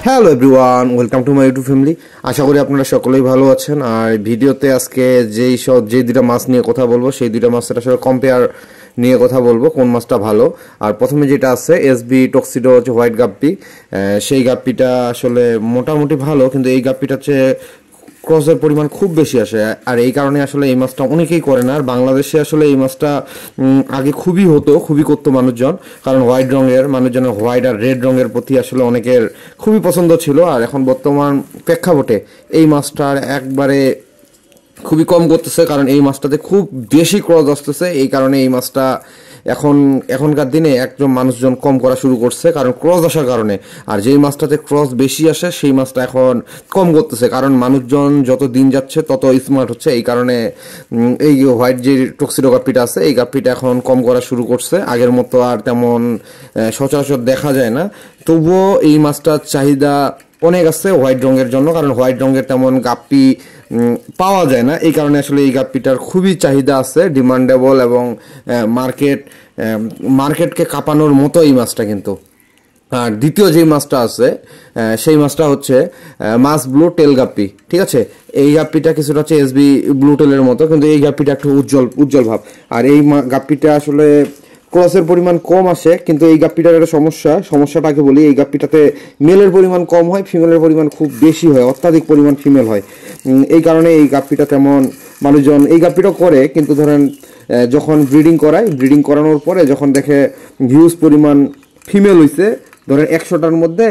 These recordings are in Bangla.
Hello everyone, welcome to my YouTube family. আশা করি আপনারা সকলেই ভালো আছেন। আর ভিডিওতে আজকে যে দুইটা মাছ নিয়ে কথা বলবো সেই দুইটা মাছের আসলে কম্পেয়ার নিয়ে কথা বলবো, কোন মাছটা ভালো। আর প্রথমে যেটা আছে এসবি টক্সিডো হচ্ছে হোয়াইট গাপ্পি, সেই গাপ্পিটা আসলে মোটামুটি ভালো, কিন্তু এই গাপ্পিটা হচ্ছে ক্রসের পরিমাণ খুব বেশি আসে। আর এই কারণে আসলে এই মাছটা অনেকেই করে না। আর বাংলাদেশে আসলে এই মাছটা আগে খুবই করতো মানুষজন, কারণ হোয়াইট রঙের মানুষজনের হোয়াইট আর রেড রঙের প্রতি আসলে অনেকের খুবই পছন্দ ছিল। আর এখন বর্তমান প্রেক্ষাপটে এই মাছটার একবারে খুবই কম করতেছে, কারণ এই মাছটাতে খুব বেশি ক্রস আসতেছে। এই কারণে এই মাছটা এখনকার দিনে একজন মানুষজন কম করা শুরু করছে, কারণ ক্রস আসার কারণে। আর যেই মাছটাতে ক্রস বেশি আসে সেই মাছটা এখন কম করতেছে, কারণ মানুষজন যত দিন যাচ্ছে তত স্মার্ট হচ্ছে। এই কারণে এই হোয়াইট যে টক্সিডো গাপ্পিটা আছে এই গাপ্পিটা এখন কম করা শুরু করছে। আগের মতো আর তেমন সচরাচর দেখা যায় না, তবুও এই মাছটার চাহিদা অনেক আছে হোয়াইট রঙের জন্য, কারণ হোয়াইট রঙের তেমন গাপ্পি পাওয়া যায় না। এই কারণে আসলে এই গাপ্পিটার খুবই চাহিদা আছে, ডিমান্ডেবল, এবং মার্কেটকে কাঁপানোর মতো এই মাছটা কিন্তু। আর দ্বিতীয় যে মাছটা আছে সেই মাছটা হচ্ছে মাছ ব্লু টেল গাপ্পি, ঠিক আছে। এই গাপ্পিটা কিছুটা হচ্ছে এসবি ব্লু টেলের মতো, কিন্তু এই গাপ্পিটা একটু উজ্জ্বল ভাব। আর এই গাপ্পিটা আসলে ক্রসের পরিমাণ কম আসে, কিন্তু এই গাপ্পিটার একটা সমস্যাটাকে বলি, এই গাপ্পিটাতে মেলের পরিমাণ কম হয়, ফিমেলের পরিমাণ খুব বেশি হয়, অত্যাধিক পরিমাণ ফিমেল হয়। এই কারণে এই গাপ্পিটা তেমন মানুষজন এই গাপ্পিটা করে, কিন্তু ধরেন যখন ব্রিডিং করানোর পরে যখন দেখে হিউজ পরিমাণ ফিমেল হইছে, ধরেন 100টার মধ্যে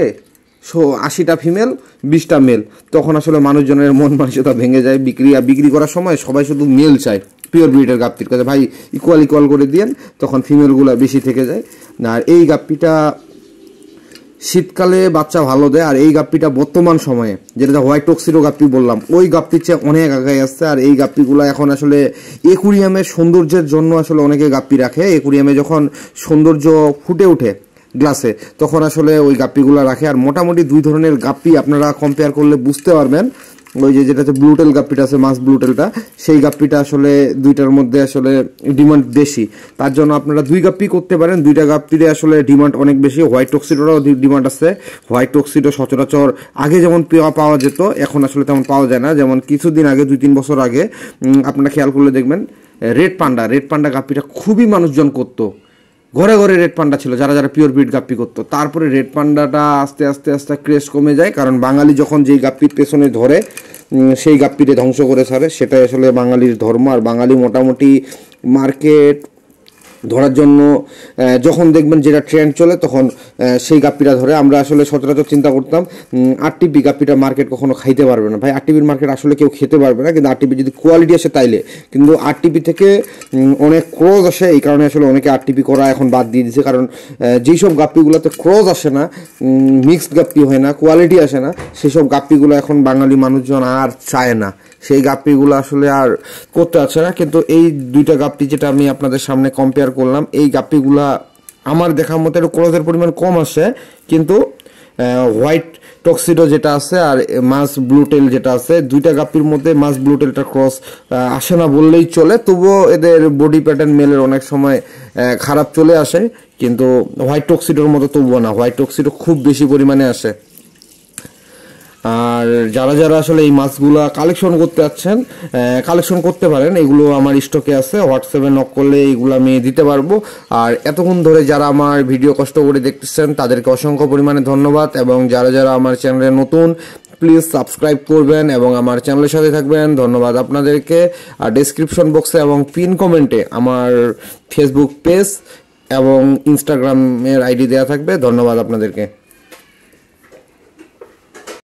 80টা ফিমেল 20টা মেল, তখন আসলে মানুষজনের মন মানসিকতা ভেঙে যায়। বিক্রি করার সময় সবাই শুধু মেল চায় পিওর ব্রিডের গাপ্পির কাছে, ভাই ইকুয়াল করে দিয়েন, তখন ফিমেলগুলো বেশি থেকে যায়। আর এই গাপ্পিটা শীতকালে বাচ্চা ভালো দেয়। আর এই গাপ্পিটা বর্তমান সময়ে যেটা হোয়াইট টক্সিডো গাপ্পি বললাম, ওই গাপ্পির চেয়ে অনেক আগে আসছে। আর এই গাপ্পিগুলো এখন আসলে একুরিয়ামের সৌন্দর্যের জন্য আসলে অনেকে গাপ্পি রাখে। একুরিয়ামে যখন সৌন্দর্য ফুটে ওঠে গ্লাসে, তখন আসলে ওই গাপ্পিগুলো রাখে। আর মোটামুটি দুই ধরনের গাপ্পি আপনারা কম্পেয়ার করলে বুঝতে পারবেন। ওই যেটা হচ্ছে ব্লু টেল গাপ্পিটা আছে, মাছ ব্লু টেলটা, সেই গাপ্পিটা আসলে দুইটার মধ্যে আসলে ডিমান্ড বেশি। তার জন্য আপনারা দুই গাপ্পি করতে পারেন, দুইটা গাপ্পিরে আসলে ডিমান্ড অনেক বেশি। হোয়াইট টক্সিডোরও ডিমান্ড আছে। হোয়াইট টক্সিডো সচরাচর আগে যেমন পাওয়া যেত, এখন আসলে তেমন পাওয়া যায় না। যেমন কিছুদিন আগে 2-3 বছর আগে আপনারা খেয়াল করলে দেখবেন রেড পান্ডা গাপ্পিটা খুবই মানুষজন করতো, ঘরে রেড পান্ডা ছিল যারা পিওর ব্রিড গাপ্পি করতো। তারপরে রেড পান্ডাটা আস্তে আস্তে ক্রেজ কমে যায়, কারণ বাঙালি যখন যেই গাপ্পির পেছনে ধরে সেই গাপ্পিটা ধ্বংস করে ছাড়ে, সেটাই আসলে বাঙালির ধর্ম। আর বাঙালি মোটামুটি মার্কেট ধরার জন্য যখন দেখবেন যেটা ট্রেন্ড চলে তখন সেই গাপ্পিটা ধরে। আমরা আসলে সচরাচর চিন্তা করতাম আরটিপি গাপ্পিটা মার্কেট কখনো খাইতে পারবে না। ভাই আরটিপির মার্কেট আসলে কেউ খেতে পারবে না, কিন্তু আরটিপি যদি কোয়ালিটি আসে তাইলে। কিন্তু আরটিপি থেকে অনেক ক্রস আসে, এই কারণে আসলে অনেকে আরটিপি করা এখন বাদ দিয়ে দিয়েছে। কারণ যেই সব গাপ্পিগুলোতে ক্রস আসে না, মিক্সড গাপ্পি হয় না, কোয়ালিটি আসে না, সেই সব গাপ্পিগুলো এখন বাঙালি মানুষজন আর চায় না, সেই গাপ্পিগুলো আসলে আর করতে আসে না। কিন্তু এই দুইটা গাপ্পি যেটা আমি আপনাদের সামনে কম্পেয়ার করলাম, এই গাপ্পিগুলা আমার দেখার মতো একটু ক্রসের পরিমাণ কম আসে, কিন্তু হোয়াইট টক্সিডো যেটা আছে আর মাছ ব্লু টেল যেটা আছে, দুইটা গাপ্পির মধ্যে মাছ ব্লু টেলটা ক্রস আসে না বললেই চলে। তবুও এদের বডি প্যাটার্ন মেলের অনেক সময় খারাপ চলে আসে, কিন্তু হোয়াইট টক্সিডোর মতো তবুও না, হোয়াইট টক্সিডো খুব বেশি পরিমাণে আসে। আর যারা আসলে এই মাছগুলা কালেকশন করতে যাচ্ছেন, কালেকশন করতে পারেন, এগুলো আমার স্টকে আছে, হোয়াটসঅ্যাপে নক করলে এইগুলো আমি দিতে পারবো। আর এতক্ষণ ধরে যারা আমার ভিডিও কষ্ট করে দেখতেছেন তাদেরকে অসংখ্য পরিমাণে ধন্যবাদ। এবং যারা আমার চ্যানেলে নতুন, প্লিজ সাবস্ক্রাইব করবেন এবং আমার চ্যানেলের সাথে থাকবেন, ধন্যবাদ আপনাদেরকে। আর ডেসক্রিপশন বক্সে এবং পিন কমেন্টে আমার ফেসবুক পেজ এবং ইনস্টাগ্রামের আইডি দেওয়া থাকবে, ধন্যবাদ আপনাদেরকে।